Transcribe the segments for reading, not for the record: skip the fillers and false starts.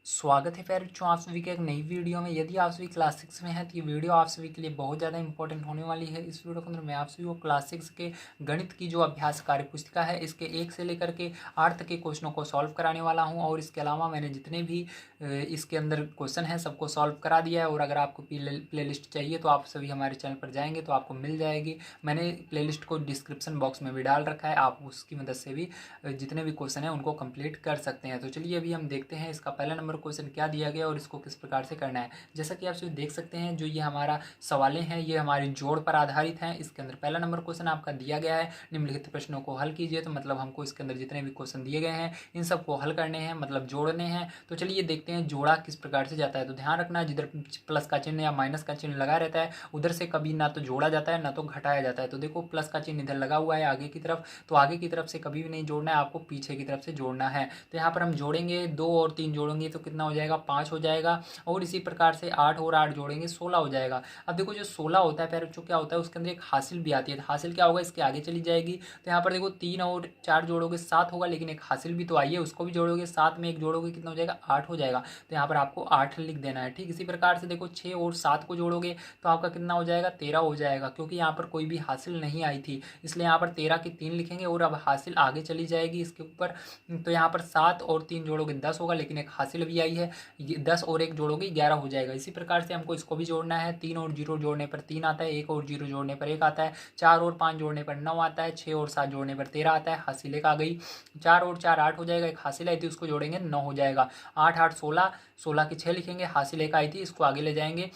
स्वागत है प्यारे बच्चों, आप सभी के एक नई वीडियो में। यदि आप सभी क्लास 6 में हैं तो ये वीडियो आप सभी के लिए बहुत ज़्यादा इंपॉर्टेंट होने वाली है। इस वीडियो के अंदर मैं आप सभी को क्लास 6 के गणित की जो अभ्यास कार्य पुस्तिका है इसके 1 से लेकर के 8 तक के क्वेश्चनों को सॉल्व कराने वाला हूँ। और इसके अलावा मैंने जितने भी इसके अंदर क्वेश्चन हैं सबको सॉल्व करा दिया है। और अगर आपको प्ले लिस्ट चाहिए तो आप सभी हमारे चैनल पर जाएंगे तो आपको मिल जाएगी। मैंने प्ले लिस्ट को डिस्क्रिप्शन बॉक्स में भी डाल रखा है, आप उसकी मदद से भी जितने भी क्वेश्चन हैं उनको कंप्लीट कर सकते हैं। तो चलिए अभी हम देखते हैं इसका पहला नंबर क्वेश्चन क्या दिया गया और इसको किस प्रकार से करना है। जैसा कि आप सभी देख सकते हैं, जो ये हमारा सवालें हैं ये हमारी जोड़ पर आधारित हैं। इसके अंदर पहला नंबर क्वेश्चन आपका दिया गया है, निम्नलिखित प्रश्नों को हल कीजिए। तो मतलब हमको इसके अंदर जितने भी क्वेश्चन दिए गए हैं इन सबको हल करने हैं, मतलब जोड़ने हैं। तो चलिए देखते हैं जोड़ा किस प्रकार से जाता है। तो ध्यान रखना, जिधर प्लस का चिन्ह या माइनस का चिन्ह लगा रहता है उधर से कभी ना तो जोड़ा जाता है ना तो घटाया जाता है। तो देखो प्लस का चिन्ह इधर लगा हुआ है आगे की तरफ, तो आगे की तरफ से कभी भी नहीं जोड़ना है, आपको पीछे की तरफ से जोड़ना है। तो यहाँ पर हम जोड़ेंगे 2 और 3 जोड़ेंगे तो कितना हो जाएगा, 5 हो जाएगा। और इसी प्रकार से 8 और 8 जोड़ेंगे 16 हो जाएगा। अब देखो जो 16 होता है प्यारे बच्चों क्या होता है, उसके अंदर एक हासिल भी आती है। तो हासिल क्या होगा, इसके आगे चली जाएगी। तो यहाँ पर देखो 3 और 4 जोड़ोगे 7 होगा, लेकिन एक हासिल भी तो आई है उसको भी जोड़ोगे, 7 में एक जोड़ोगे कितना हो जाएगा, 8 हो जाएगा। तो यहाँ पर आपको 8 लिख देना है। ठीक इसी प्रकार से देखो 6 और 7 को जोड़ोगे तो आपका कितना हो जाएगा, 13 हो जाएगा। क्योंकि यहाँ पर कोई भी हासिल नहीं आई थी इसलिए यहाँ पर 13 की 3 लिखेंगे और अब हासिल आगे चली जाएगी इसके ऊपर। तो यहाँ पर 7 और 3 जोड़ोगे 10 होगा, लेकिन एक हासिल भी आई है, 10 और 1 जोड़ोगे 11 हो जाएगा। इसी प्रकार से हमको इसको भी जोड़ना है। 3 और 0 जोड़ने पर 3 आता है, 1 और 0 जोड़ने पर 1 आता है, 4 और 5 जोड़ने पर 9 आता है, 6 और 7 जोड़ने पर 13 आता है, हासिल 1 आ गई। 4 और 4 8 हो जाएगा, एक हासिल आई थी उसको जोड़ेंगे 9 हो जाएगा। 8 8 16, 16 की 6 लिखेंगे, हासिल 1 आई थी इसको आगे ले जाएंगे।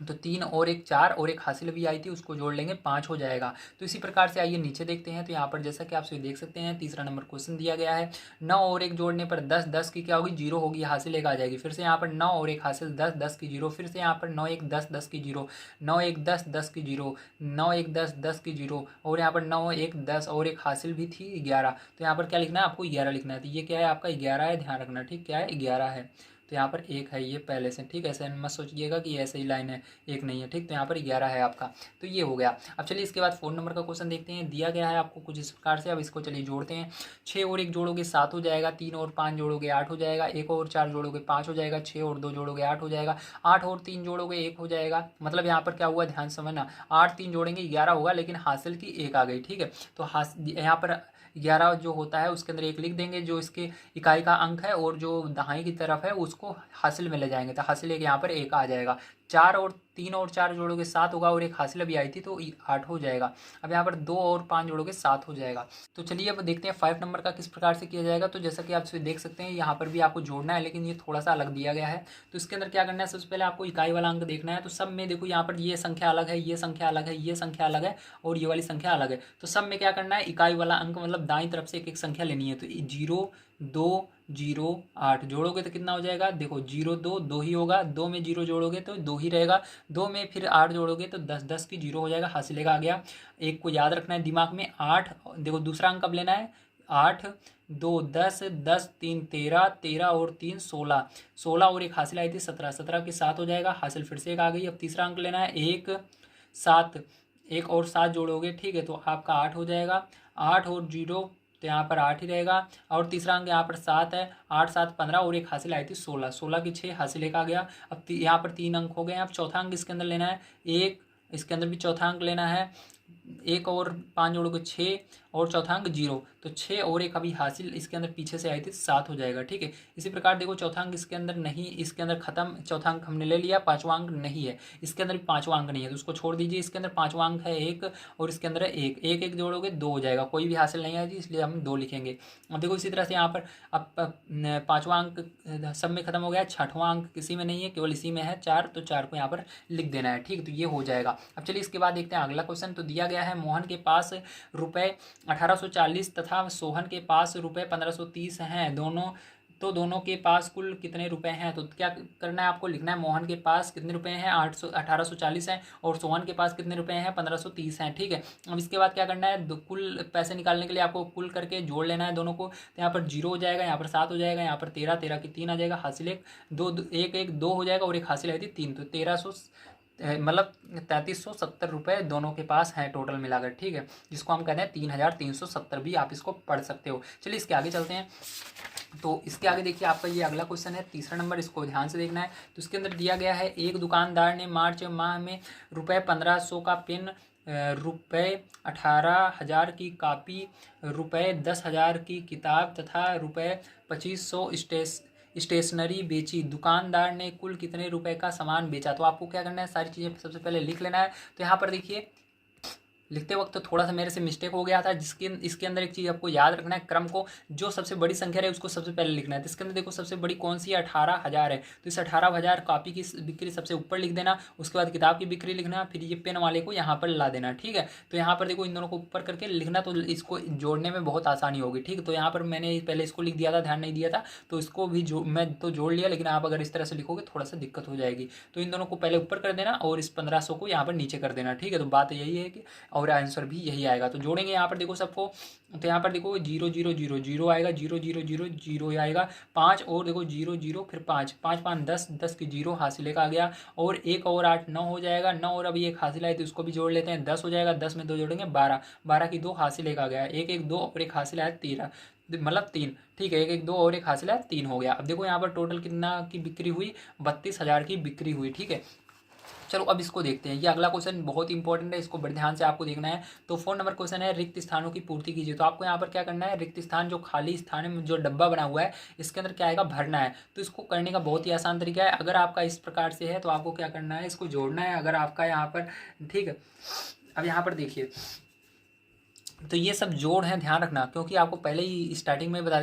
तो 3 और 1 4 और एक हासिल भी आई थी उसको जोड़ लेंगे 5 हो जाएगा। तो इसी प्रकार से आइए नीचे देखते हैं। तो यहाँ पर जैसा कि आप सभी देख सकते हैं तीसरा नंबर क्वेश्चन दिया गया है। 9 और 1 जोड़ने पर 10, 10 की क्या होगी, 0 होगी, हासिल 1 आ जाएगी। फिर से यहाँ पर 9 और 1 हासिल 10, 10 की 0। फिर से यहाँ पर 9 1 10, 10 की 0, 9 1 10, 10 की 0, 9 1 10, 10 की 0। और यहाँ पर 9 1 10 और एक हासिल भी थी 11। तो यहाँ पर क्या लिखना है, आपको 11 लिखना है। तो ये क्या है, आपका 11 है, ध्यान रखना। ठीक क्या है, 11 है। तो यहाँ पर 1 है ये पहले से। ठीक, ऐसे मत सोचिएगा कि ऐसे ही लाइन है, 1 नहीं है। ठीक, तो यहाँ पर 11 है आपका। तो ये हो गया। अब चलिए इसके बाद 4 नंबर का क्वेश्चन देखते हैं। दिया गया है आपको कुछ इस प्रकार से। अब इसको चलिए जोड़ते हैं। 6 और 1 जोड़ोगे 7 हो जाएगा, 3 और 5 जोड़ोगे 8 हो जाएगा, 1 और 4 जोड़ोगे 5 हो जाएगा, 6 और 2 जोड़ोगे 8 हो जाएगा, 8 और 3 जोड़ोगे 1 हो जाएगा। मतलब यहाँ पर क्या हुआ, ध्यान समझना, 8 3 जोड़ेंगे 11 होगा, लेकिन हासिल की 1 आ गई। ठीक है, तो यहाँ पर 11 जो होता है उसके अंदर 1 लिख देंगे जो इसके इकाई का अंक है, और जो दहाई की तरफ है उसको हासिल में ले जाएंगे। तो हासिल एक यहाँ पर 1 आ जाएगा। 4 और 3 और 4 जोड़ोगे 7 होगा, और एक हासिल भी आई थी तो 8 हो जाएगा। अब यहाँ पर 2 और 5 जोड़ोगे 7 हो जाएगा। तो चलिए अब देखते हैं 5 नंबर का किस प्रकार से किया जाएगा। तो जैसा कि आप देख सकते हैं यहाँ पर भी आपको जोड़ना है, लेकिन ये थोड़ा सा अलग दिया गया है। तो इसके अंदर क्या करना है, सबसे पहले आपको इकाई वाला अंक देखना है। तो सब में देखो यहाँ पर ये संख्या अलग है, ये संख्या अलग है, ये संख्या अलग है, और ये वाली संख्या अलग है। तो सब में क्या करना है, इकाई वाला अंक मतलब दाईं तरफ से एक एक संख्या लेनी है। तो 0 2 0 8 जोड़ोगे तो कितना हो जाएगा, देखो 0 2 2 ही होगा, 2 में 0 जोड़ोगे तो 2 ही रहेगा, 2 में फिर 8 जोड़ोगे तो 10 10 की 0 हो जाएगा, हासिल आ गया। एक को याद रखना है दिमाग में, 8 देखो दूसरा अंक कब लेना है, 8 2 10 10 3 13, 13 और 3 16, 16 और एक हासिल आई थी 17, 17 के 7 हो जाएगा, हासिल फिर से एक आ गई। अब तीसरा अंक लेना है 1 7, 1 और 7 जोड़ोगे, ठीक है, तो आपका 8 हो जाएगा। 8 और 0 तो यहाँ पर 8 ही रहेगा। और तीसरा अंक यहाँ पर 7 है, 8 7 15 और एक हासिल आई थी 16, 16 की 6 हासिल 1 आ गया। अब यहाँ पर 3 अंक हो गए। अब चौथा अंक इसके अंदर लेना है 1, इसके अंदर भी चौथा अंक लेना है 1 और 5 जोड़ोगे 6, और चौथा अंक 0, तो 6 और एक अभी हासिल इसके अंदर पीछे से आई थी 7 हो जाएगा। ठीक है, इसी प्रकार देखो चौथा अंक इसके अंदर नहीं, इसके अंदर खत्म, चौथा अंक हमने ले लिया, पांचवा अंक नहीं है, इसके अंदर भी पांचवा अंक नहीं है तो उसको छोड़ दीजिए। इसके अंदर पांचवा अंक है 1, और इसके अंदर है 1, 1 1 जोड़ोगे 2 हो जाएगा, कोई भी हासिल नहीं आई थी इसलिए हम 2 लिखेंगे। अब देखो इसी तरह से यहाँ पर अब पांचवा अंक सब में खत्म हो गया, छठवां अंक किसी में नहीं है, केवल इसी में है 4, तो 4 को यहाँ पर लिख देना है। ठीक, तो ये हो जाएगा। अब चलिए इसके बाद देखते हैं अगला क्वेश्चन। तो दिया गया है मोहन के पास रुपए 1840 तथा सोहन के पास रुपए 1530 हैं, दोनों के पास कुल कितने रुपए हैं। तो क्या करना है, आपको लिखना है मोहन के पास कितने रुपए हैं, 1840 हैं, और सोहन के पास कितने रुपए हैं, 1530 हैं। ठीक है, अब इसके बाद क्या करना है, कुल पैसे निकालने के लिए आपको कुल करके जोड़ लेना है दोनों को। तो यहाँ पर 0 हो जाएगा, यहाँ पर 7 हो जाएगा, यहाँ पर 13, 13 की 3 आ जाएगा, हासिल 1 2 1 1 2 हो जाएगा, और एक हासिल आई थी 3, तो मतलब 3370 रुपये दोनों के पास हैं टोटल मिलाकर, ठीक है, जिसको हम कहते हैं 3370 भी आप इसको पढ़ सकते हो। चलिए इसके आगे चलते हैं। तो इसके आगे देखिए आपका ये अगला क्वेश्चन है, तीसरा नंबर, इसको ध्यान से देखना है। तो इसके अंदर दिया गया है, एक दुकानदार ने मार्च माह में ₹1500 का पेन, ₹18,000 की कापी, ₹10,000 की किताब तथा ₹2500 स्टेशनरी बेची। दुकानदार ने कुल कितने रुपए का सामान बेचा? तो आपको क्या करना है, सारी चीज़ें सबसे पहले लिख लेना है। तो यहाँ पर देखिए लिखते वक्त तो थोड़ा सा मेरे से मिस्टेक हो गया था, जिसके इसके अंदर एक चीज़ आपको याद रखना है, क्रम को, जो सबसे बड़ी संख्या है उसको सबसे पहले लिखना है। तो इसके अंदर देखो सबसे बड़ी कौन सी है, 18,000 है, तो इस 18,000 कॉपी की बिक्री सबसे ऊपर लिख देना, उसके बाद किताब की बिक्री लिखना, फिर ये पेन वाले को यहाँ पर ला देना, ठीक है। तो यहाँ पर देखो इन दोनों को ऊपर करके लिखना, तो इसको जोड़ने में बहुत आसानी होगी, ठीक। तो यहाँ पर मैंने पहले इसको लिख दिया था, ध्यान नहीं दिया था, तो इसको भी मैं तो जोड़ लिया, लेकिन आप अगर इस तरह से लिखोगे थोड़ा सा दिक्कत हो जाएगी। तो इन दोनों को पहले ऊपर कर देना और इस 1500 को यहाँ पर नीचे कर देना, ठीक है। तो बात यही है कि, और आंसर भी यही आएगा। तो जोड़ेंगे यहाँ पर देखो सबको, तो यहाँ पर देखो 0 0 0 0 आएगा, 0 0 0 0 आएगा, 5 और देखो 0 0 फिर 5 5 5 10 10 की 0 हासिल का आ गया, और 1 और 8 9 हो जाएगा, 9 और अभी 1 हासिल आए तो इसको भी जोड़ लेते हैं, 10 हो जाएगा, 10 में 2 जोड़ेंगे 12, 12 की 2 हासिल का आ गया, 1 1 2 और 1 हासिल आया 13, मतलब 3, ठीक है, 1 1 2 और 1 हासिल आया 3 हो गया। अब देखो यहाँ पर टोटल कितना की बिक्री हुई, 32,000 की बिक्री हुई, ठीक है। चलो अब इसको देखते हैं, ये अगला क्वेश्चन बहुत इंपॉर्टेंट है, इसको बड़े ध्यान से आपको देखना है। तो 4 नंबर क्वेश्चन है, रिक्त स्थानों की पूर्ति कीजिए। तो आपको यहाँ पर क्या करना है, रिक्त स्थान, जो खाली स्थान है, जो डब्बा बना हुआ है, इसके अंदर क्या आएगा, भरना है। तो इसको करने का बहुत ही आसान तरीका है, अगर आपका इस प्रकार से है तो आपको क्या करना है, इसको जोड़ना है, अगर आपका यहाँ पर, ठीक है। अब यहाँ पर देखिए, तो ये सब जोड़ है, ध्यान रखना, क्योंकि आपको पहले ही स्टार्टिंग में बता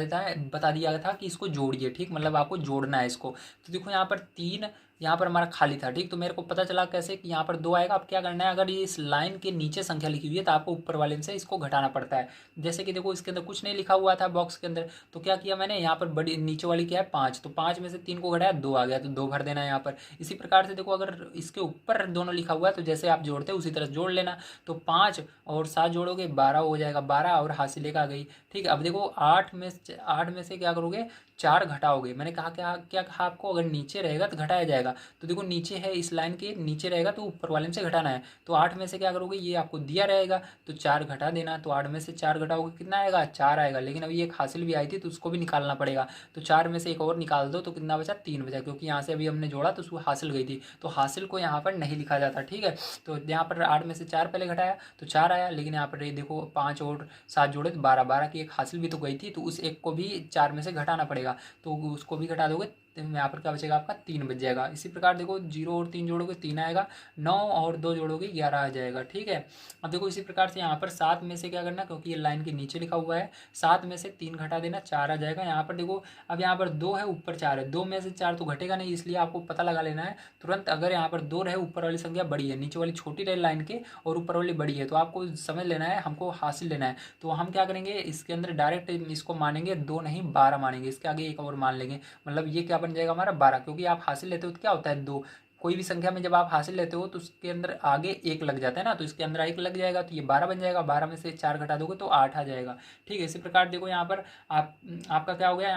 दिया गया था कि इसको जोड़िए, ठीक, मतलब आपको जोड़ना है इसको। तो देखो यहाँ पर 3, यहाँ पर हमारा खाली था, ठीक, तो मेरे को पता चला कैसे कि यहाँ पर 2 आएगा। अब क्या करना है, अगर ये इस लाइन के नीचे संख्या लिखी हुई है तो आपको ऊपर वाले से इसको घटाना पड़ता है। जैसे कि देखो इसके अंदर कुछ नहीं लिखा हुआ था बॉक्स के अंदर, तो क्या किया मैंने, यहाँ पर बड़ी नीचे वाली क्या है 5, तो 5 में से 3 को घटाया 2 आ गया, तो 2 भर देना है यहाँ पर। इसी प्रकार से देखो अगर इसके ऊपर दोनों लिखा हुआ है तो जैसे आप जोड़ते हैं उसी तरह जोड़ लेना। तो 5 और 7 जोड़ोगे 12 हो जाएगा, 12 और हासिल एक आ गई, ठीक है। अब देखो 8 में से क्या करोगे, 4 घटाओगे। मैंने कहा क्या कहा आपको, अगर नीचे रहेगा तो घटाया जाएगा, तो देखो नीचे है, इस लाइन के नीचे रहेगा तो ऊपर वाले में से घटाना है। तो 8 में से क्या करोगे, ये आपको दिया रहेगा तो 4 घटा देना, तो 8 में से 4 घटाओगे कितना आएगा, 4 आएगा। लेकिन अभी एक हासिल भी आई थी तो उसको भी निकालना पड़ेगा, तो 4 में से एक और निकाल दो तो कितना बचा, 3 बचा, क्योंकि यहाँ से अभी हमने जोड़ा तो उसको हासिल गई थी, तो हासिल को यहाँ पर नहीं लिखा जाता, ठीक है। तो यहाँ पर 8 में से 4 पहले घटाया तो 4 आया, लेकिन यहाँ पर देखो 5 और 7 जोड़े तो 12, 12 की एक हासिल भी तो गई थी, तो उस एक को भी 4 में से घटाना पड़ेगा, तो उसको भी घटा दोगे तो यहाँ पर क्या बचेगा, आपका 3 बच जाएगा। इसी प्रकार देखो 0 और 3 जोड़ोगे 3 आएगा, 9 और 2 जोड़ोगे 11 आ जाएगा, ठीक है। अब देखो इसी प्रकार से यहाँ पर 7 में से क्या करना, क्योंकि ये लाइन के नीचे लिखा हुआ है, 7 में से 3 घटा देना, 4 आ जाएगा। यहाँ पर देखो अब यहाँ पर 2 है, ऊपर 4 है, 2 में से 4 तो घटेगा नहीं, इसलिए आपको पता लगा लेना है तुरंत। अगर यहाँ पर 2 रहे, ऊपर वाली संख्या बड़ी है, नीचे वाली छोटी रहे लाइन के और ऊपर वाली बड़ी है, तो आपको समझ लेना है, हमको हासिल लेना है। तो हम क्या करेंगे, इसके अंदर डायरेक्ट इसको मानेंगे 2 नहीं 12 मानेंगे, इसके आगे एक और मान लेंगे, मतलब ये क्या बन जाएगा हमारा 12, क्योंकि आप हासिल लेते हो तो क्या होता है 2, कोई भी संख्या में जब आप हासिल लेते हो तो उसके अंदर आगे 1 लग जाता है ना, तो इसके अंदर 1 लग जाएगा तो ये 12 बन जाएगा, 12 में से 4 घटा दोगे तो 8 आ जाएगा, ठीक है। इसी प्रकार देखो यहाँ पर आपका क्या हो गया,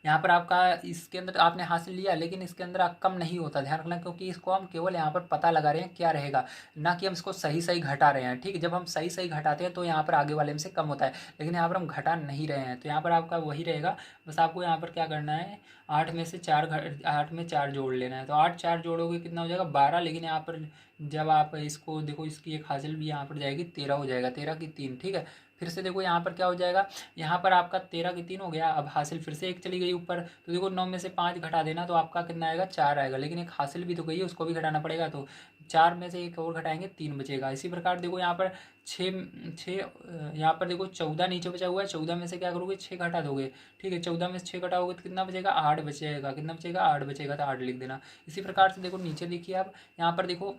यहाँ पर आपका इसके अंदर आपने हासिल लिया, लेकिन इसके अंदर कम नहीं होता, ध्यान रखना, क्योंकि इसको हम केवल यहाँ पर पता लगा रहे हैं क्या रहेगा, ना कि हम इसको सही सही घटा रहे हैं, ठीक है। जब हम सही सही घटाते हैं तो यहाँ पर आगे वाले में से कम होता है, लेकिन यहाँ पर हम घटा नहीं रहे हैं, तो यहाँ पर आपका वही रहेगा। बस आपको यहाँ पर क्या करना है, 8 में से 4 जोड़ लेना है, तो 8 4 जोड़ोगे कितना हो जाएगा 12, लेकिन यहाँ पर जब आप इसको देखो इसकी एक हासिल भी यहाँ पर जाएगी 13 हो जाएगा, 13 की 3, ठीक है। फिर से देखो यहाँ पर क्या हो जाएगा, यहाँ पर आपका 13 की 3 हो गया, अब हासिल फिर से एक चली गई ऊपर, तो देखो 9 में से 5 घटा देना तो आपका कितना आएगा 4 आएगा, लेकिन एक हासिल भी तो गई है उसको भी घटाना पड़ेगा, तो 4 में से एक और घटाएंगे 3 बचेगा। इसी प्रकार देखो यहाँ पर 6 यहाँ पर देखो 14 नीचे बचा हुआ है, 14 में से क्या करोगे 6 घटा दोगे, ठीक है। 14 में से 6 घटाओगे तो कितना बचेगा 8 बचेगा, कितना बचेगा 8 बचेगा, तो 8 लिख देना। इसी प्रकार से देखो नीचे देखिए आप, यहाँ पर देखो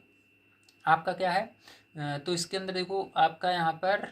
आपका क्या है, तो इसके अंदर देखो आपका यहाँ पर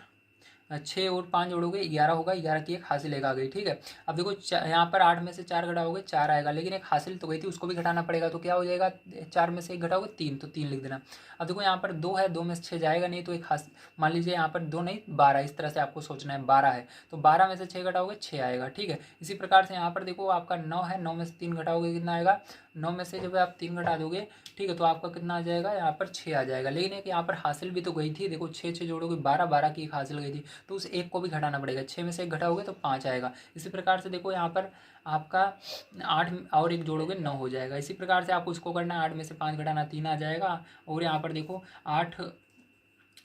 6 और 5 जोड़ोगे 11 होगा, 11 की एक हासिल एक आ गई। ठीक है, अब देखो यहाँ पर 8 में से 4 घटाओगे 4 आएगा, लेकिन एक हासिल तो गई थी उसको भी घटाना पड़ेगा, तो क्या हो जाएगा 4 में से 1 घटाओगे 3, तो 3 लिख देना। अब देखो यहाँ पर 2 है, 2 में से 6 जाएगा नहीं, तो एक हासिल मान लीजिए यहाँ पर 2 नहीं 12, इस तरह से आपको सोचना है। 12 है तो 12 में से 6 घटाओगे 6 आएगा। ठीक है, इसी प्रकार से यहाँ पर देखो आपका 9 है, 9 में से 3 घटाओगे कितना आएगा, 9 में से जब आप 3 घटा दोगे, ठीक है, तो आपका कितना आ जाएगा, यहाँ पर 6 आ जाएगा। लेकिन एक यहाँ पर हासिल भी तो गई थी, देखो 6 6 जोड़ोगे 12, 12 की एक हासिल गई थी, तो उस एक को भी घटाना पड़ेगा। 6 में से 1 घटाओगे तो 5 आएगा। इसी प्रकार से देखो यहाँ पर आपका 8 और 1 जोड़ोगे 9 हो जाएगा। इसी प्रकार से आपको इसको करना है, 8 में से 5 घटाना 3 आ जाएगा। और यहाँ पर देखो 8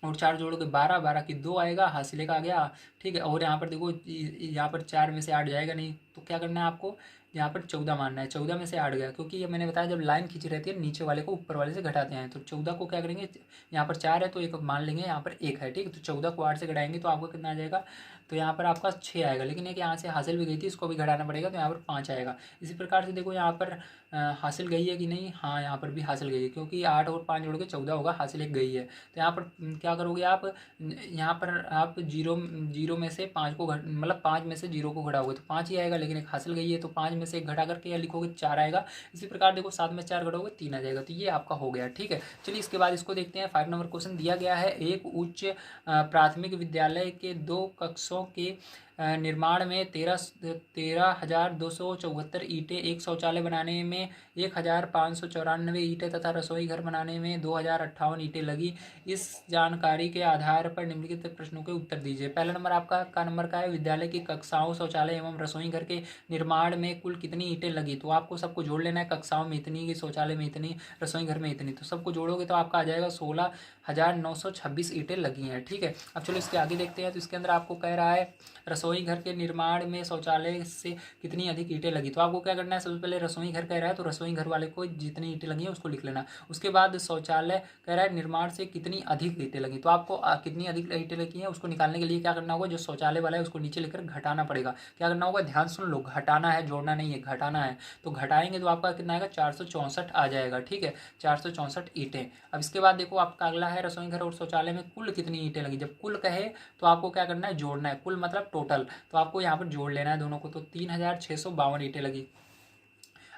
और 4 जोड़ोगे 12, 12 की 2 आएगा, हासिल एक आ गया। ठीक है, और यहाँ पर देखो यहाँ पर 4 में से 8 जाएगा नहीं, तो क्या करना है आपको, यहाँ पर 14 मानना है। 14 में से 8 गया, क्योंकि ये मैंने बताया जब लाइन खींची रहती है नीचे वाले को ऊपर वाले से घटाते हैं, तो 14 को क्या करेंगे, यहाँ पर 4 है तो एक मान लेंगे, यहाँ पर 1 है। ठीक है, तो 14 को 8 से घटाएंगे तो आपको कितना आ जाएगा, तो यहाँ पर आपका 6 आएगा। लेकिन एक यहाँ से हासिल भी गई थी, इसको भी घटाना पड़ेगा, तो यहाँ पर 5 आएगा। इसी प्रकार से देखो यहाँ पर हासिल गई है कि नहीं, हाँ यहाँ पर भी हासिल गई है, क्योंकि 8 और 5 जोड़ के 14 होगा, हासिल एक गई है। तो यहाँ पर क्या करोगे आप, यहाँ पर आप जीरो में से 5 को मतलब 5 में से 0 को घटाओगे तो 5 ही आएगा, लेकिन एक हासिल गई है तो 5 में से 1 घटा करके या लिखोगे 4 आएगा। इसी प्रकार देखो 7 में 4 घटाओगे 3 आ जाएगा, तो ये आपका हो गया। ठीक है, चलिए इसके बाद इसको देखते हैं। 5 नंबर क्वेश्चन दिया गया है, एक उच्च प्राथमिक विद्यालय के 2 कक्षों के निर्माण में 13,274 ईंटें, एक शौचालय बनाने में 1,594 ईंटें तथा रसोई घर बनाने में 2,058 ईंटें लगी। इस जानकारी के आधार पर निम्नलिखित प्रश्नों के उत्तर दीजिए। पहला नंबर आपका का नंबर का है, विद्यालय की कक्षाओं, शौचालय एवं रसोई घर के निर्माण में कुल कितनी ईंटें लगी, तो आपको सबको जोड़ लेना है। कक्षाओं में इतनी की, शौचालय में इतनी, रसोई घर में इतनी, तो सबको जोड़ोगे तो आपका आ जाएगा 16,926 ईंटें लगी हैं। ठीक है, अब चलो इसके आगे देखते हैं। तो इसके अंदर आपको कह रहा है रसोई घर के निर्माण में शौचालय से कितनी अधिक ईंटें लगी, तो आपको क्या करना है, सबसे पहले रसोई घर कह रहा है तो रसोई घर वाले को जितनी ईंटें लगी है उसको लिख लेना। उसके बाद शौचालय कह रहा है निर्माण से कितनी अधिक ईंटें लगी, तो आपको कितनी अधिक ईंटें लगी हैं उसको निकालने के लिए क्या करना होगा, जो शौचालय वाला है उसको नीचे लेकर घटाना पड़ेगा। क्या करना होगा, ध्यान सुन लो, घटाना है, जोड़ना नहीं है, घटाना है। तो घटाएंगे तो आपका कितना आएगा, 464 आ जाएगा। ठीक है, 464 ईंटें। अब इसके बाद देखो आपका अगला है, रसोई घर और शौचालय में कुल कितनी ईंटें लगी। जब कुल कहे तो आपको क्या करना है, जोड़ना है। कुल मतलब टोटल, तो आपको यहाँ पर जोड़ लेना है दोनों को, तो 3,652 ईंटें लगी।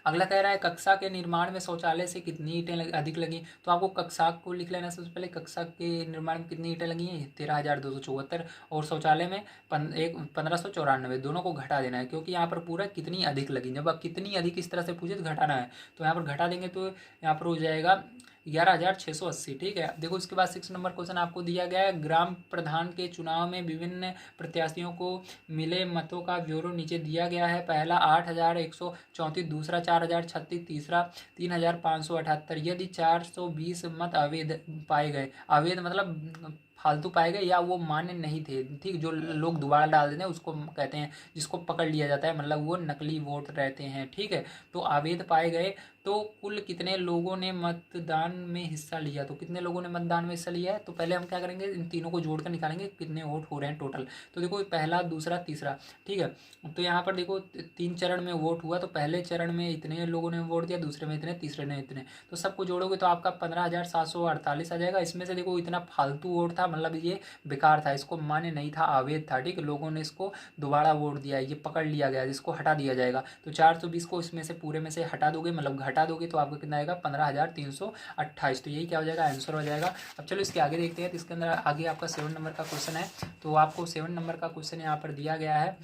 अगला कह रहा है कक्षा के निर्माण में शौचालय से कितनी ईंटें अधिक लगी, तो आपको कक्षा को लिख लेना। सबसे पहले कक्षा के निर्माण में कितनी ईंटें लगी हैं, 13,274, और शौचालय में 1,594, दोनों को घटा देना है, क्योंकि यहाँ पर पूरा कितनी अधिक लगी। जब आप कितनी अधिक इस तरह से पूछे तो घटाना है, तो यहाँ पर घटा देंगे तो यहाँ पर हो जाएगा 11,680। ठीक है, देखो इसके बाद 6 नंबर क्वेश्चन आपको दिया गया है, ग्राम प्रधान के चुनाव में विभिन्न प्रत्याशियों को मिले मतों का ब्यौरा नीचे दिया गया है। पहला 8,134, दूसरा 4,036, तीसरा 3,578। यदि 420 मत अवैध पाए गए, अवैध मतलब फालतू पाए गए या वो मान्य नहीं थे, ठीक, जो लोग दोबारा डाल देते हैं उसको कहते हैं, जिसको पकड़ लिया जाता है, मतलब वो नकली वोट रहते हैं। ठीक है, तो अवैध पाए गए तो कुल कितने लोगों ने मतदान में हिस्सा लिया, तो कितने लोगों ने मतदान में हिस्सा लिया है, तो पहले हम क्या करेंगे, इन तीनों को जोड़कर निकालेंगे कितने वोट हो रहे हैं टोटल। तो देखो पहला, दूसरा, तीसरा। ठीक है, तो यहाँ पर देखो 3 चरण में वोट हुआ, तो पहले चरण में इतने लोगों ने वोट दिया, दूसरे में इतने, तीसरे में इतने, तो सबको जोड़ोगे तो आपका 15,748 आ जाएगा। इसमें से देखो इतना फालतू वोट था, मतलब ये बेकार था, इसको मान्य नहीं था, अवैध था। ठीक है, लोगों ने इसको दोबारा वोट दिया, ये पकड़ लिया गया, जिसको हटा दिया जाएगा। तो 420 को इसमें से पूरे में से हटा दोगे, मतलब घटा दोगे, तो आपको कितना आएगा, 15,328। तो यही क्या हो जाएगा, आंसर हो जाएगा। अब चलो इसके आगे देखते हैं। तो इसके अंदर आगे आपका 7 नंबर का क्वेश्चन है। तो आपको 7 नंबर का क्वेश्चन यहाँ पर दिया गया है,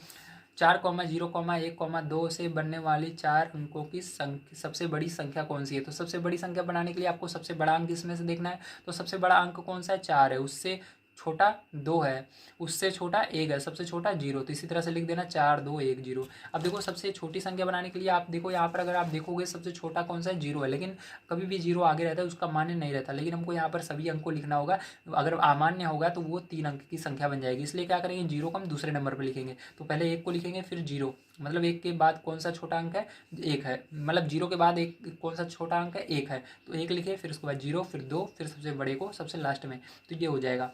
4,0,1,2 से बनने वाली 4 अंकों की सबसे बड़ी संख्या कौन सी है। तो सबसे बड़ी संख्या बनाने के लिए आपको सबसे बड़ा अंक इसमें से देखना है। तो सबसे बड़ा अंक कौन सा है, 4 है, उससे छोटा 2 है, उससे छोटा 1 है, सबसे छोटा 0। तो इसी तरह से लिख देना 4, 2, 1, 0। अब देखो सबसे छोटी संख्या बनाने के लिए आप देखो यहाँ पर, अगर आप देखोगे सबसे छोटा कौन सा है, 0 है, लेकिन कभी भी 0 आगे रहता है उसका मान्य नहीं रहता, लेकिन हमको यहाँ पर सभी अंक को लिखना होगा। अगर अमान्य होगा तो वो 3 अंक की संख्या बन जाएगी, इसलिए क्या करेंगे, 0 को हम दूसरे नंबर पर लिखेंगे। तो पहले 1 को लिखेंगे, फिर 0, मतलब 1 के बाद कौन सा छोटा अंक है, 1 है, मतलब 0 के बाद 1 कौन सा छोटा अंक है, 1 है, तो 1 लिखे, फिर उसके बाद 0, फिर 2, फिर सबसे बड़े को सबसे लास्ट में, तो ये हो जाएगा।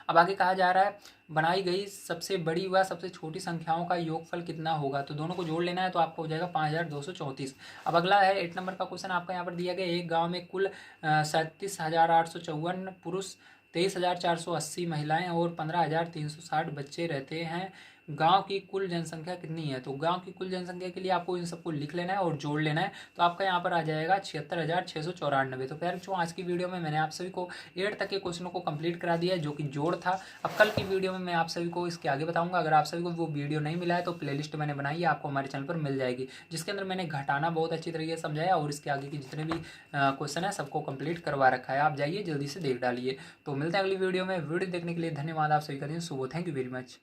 अब आगे कहा जा रहा है, बनाई गई सबसे बड़ी व सबसे छोटी संख्याओं का योगफल कितना होगा, तो दोनों को जोड़ लेना है, तो आपको हो जाएगा 5,234। अब अगला है 8 नंबर का क्वेश्चन आपका यहाँ पर दिया गया, एक गांव में कुल 37,854 पुरुष 23,480 महिलाएं और 15,360 बच्चे रहते हैं। गांव की कुल जनसंख्या कितनी है? तो गांव की कुल जनसंख्या के लिए आपको इन सबको लिख लेना है और जोड़ लेना है। तो आपका यहाँ पर आ जाएगा 76,694। तो प्यारे बच्चों, आज की वीडियो में मैंने आप सभी को 8 तक के क्वेश्चनों को कंप्लीट करा दिया है, जो कि जोड़ था। अब कल की वीडियो में मैं आप सभी को इसके आगे बताऊंगा। अगर आप सभी को वो वीडियो नहीं मिला है तो प्लेलिस्ट मैंने बनाई है, आपको हमारे चैनल पर मिल जाएगी, जिसके अंदर मैंने घटाना बहुत अच्छी तरीके से समझाया और इसके आगे के जितने भी क्वेश्चन है सबको कंप्लीट करवा रखा है। आप जाइए जल्दी से देख डालिए। तो मिलते हैं अगली वीडियो में। वीडियो देखने के लिए धन्यवाद। आप सभी का दिन शुभ हो। Thank you very much.